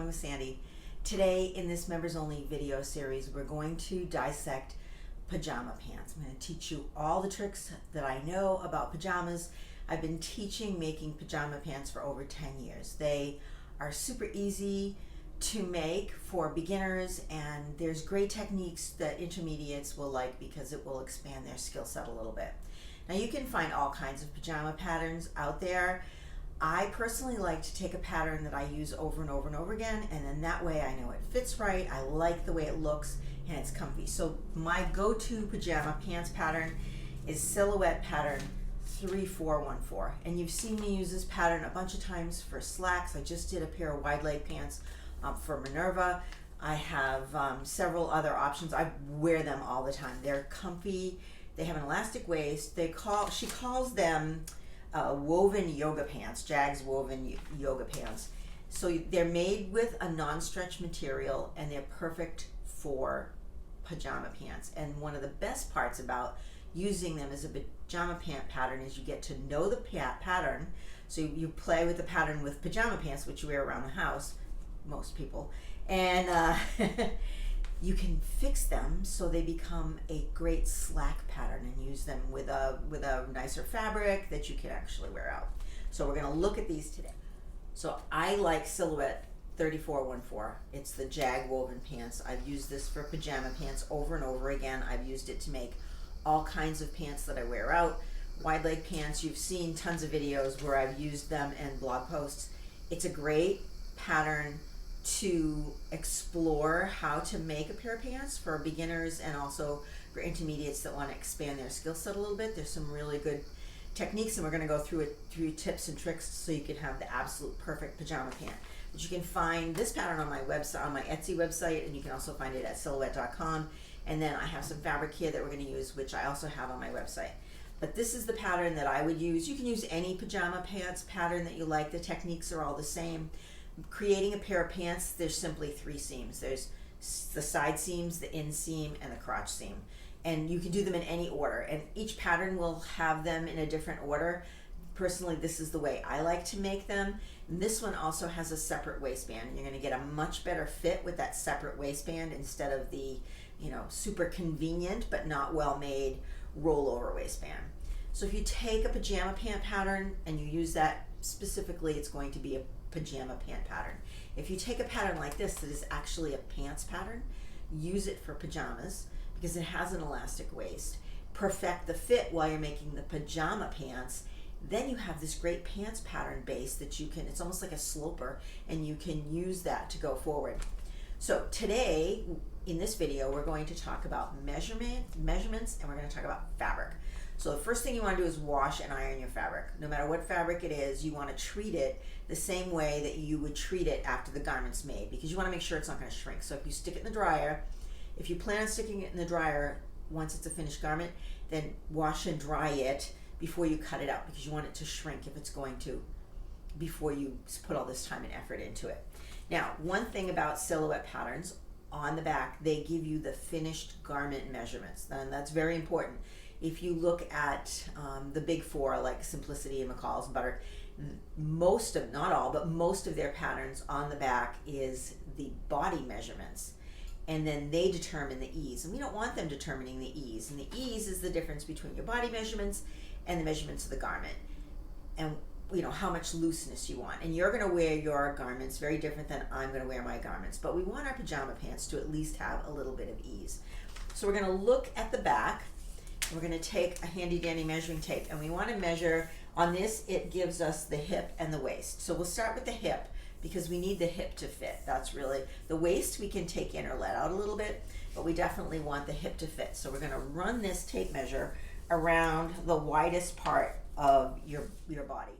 with Sandy. Today in this members only video series we're going to dissect pajama pants. I'm going to teach you all the tricks that I know about pajamas. I've been teaching making pajama pants for over 10 years. They are super easy to make for beginners, and there's great techniques that intermediates will like because it will expand their skill set a little bit. Now you can find all kinds of pajama patterns out there. I personally like to take a pattern that I use over and over and over again, and then that way I know it fits right, I like the way it looks, and it's comfy. So my go-to pajama pants pattern is silhouette pattern 3414, and you've seen me use this pattern a bunch of times for slacks. I just did a pair of wide leg pants for Minerva. I have several other options. I wear them all the time. They're comfy. They have an elastic waist. She calls them woven yoga pants, Jag's woven yoga pants. So they're made with a non-stretch material, and they're perfect for pajama pants. And one of the best parts about using them as a pajama pant pattern is you get to know the pattern. So you play with the pattern with pajama pants, which you wear around the house, most people, and you can fix them so they become a great slack pattern and use them with a nicer fabric that you can actually wear out. So we're going to look at these today. So I like silhouette 3414. It's the Jag woven pants. I've used this for pajama pants over and over again. I've used it to make all kinds of pants that I wear out. Wide leg pants, you've seen tons of videos where I've used them and blog posts. It's a great pattern to explore how to make a pair of pants for beginners and also for intermediates that want to expand their skill set a little bit. There's some really good techniques, and we're going to go through tips and tricks so you can have the absolute perfect pajama pant. But you can find this pattern on my website, on my Etsy website, and you can also find it at silhouette.com. And then I have some fabric here that we're going to use, which I also have on my website. But this is the pattern that I would use. You can use any pajama pants pattern that you like. The techniques are all the same. Creating a pair of pants, there's simply three seams. There's the side seams, the inseam, and the crotch seam. And you can do them in any order, and each pattern will have them in a different order. Personally, this is the way I like to make them. And this one also has a separate waistband. You're going to get a much better fit with that separate waistband instead of the, super convenient but not well made rollover waistband. So if you take a pajama pant pattern and you use that specifically, it's going to be a pajama pant pattern. If you take a pattern like this that is actually a pants pattern, use it for pajamas because it has an elastic waist. Perfect the fit while you're making the pajama pants. Then you have this great pants pattern base that you can, it's almost like a sloper, and you can use that to go forward. So today in this video we're going to talk about measurements, and we're going to talk about fabric. So the first thing you want to do is wash and iron your fabric. No matter what fabric it is, you want to treat it the same way that you would treat it after the garment's made, because you want to make sure it's not going to shrink. So if you stick it in the dryer, if you plan on sticking it in the dryer once it's a finished garment, then wash and dry it before you cut it out, because you want it to shrink if it's going to, before you put all this time and effort into it. Now, one thing about silhouette patterns, on the back they give you the finished garment measurements, and that's very important. If you look at the big four like Simplicity and McCall's and Butter, most of, not all, but most of their patterns on the back is the body measurements, and then they determine the ease, and we don't want them determining the ease. And the ease is the difference between your body measurements and the measurements of the garment, and how much looseness you want. And you're going to wear your garments very different than I'm going to wear my garments, but we want our pajama pants to at least have a little bit of ease. So we're going to look at the back. We're going to take a handy dandy measuring tape, and we want to measure on this. It gives us the hip and the waist. So we'll start with the hip because we need the hip to fit. That's really the waist we can take in or let out a little bit, but we definitely want the hip to fit. So we're going to run this tape measure around the widest part of your body.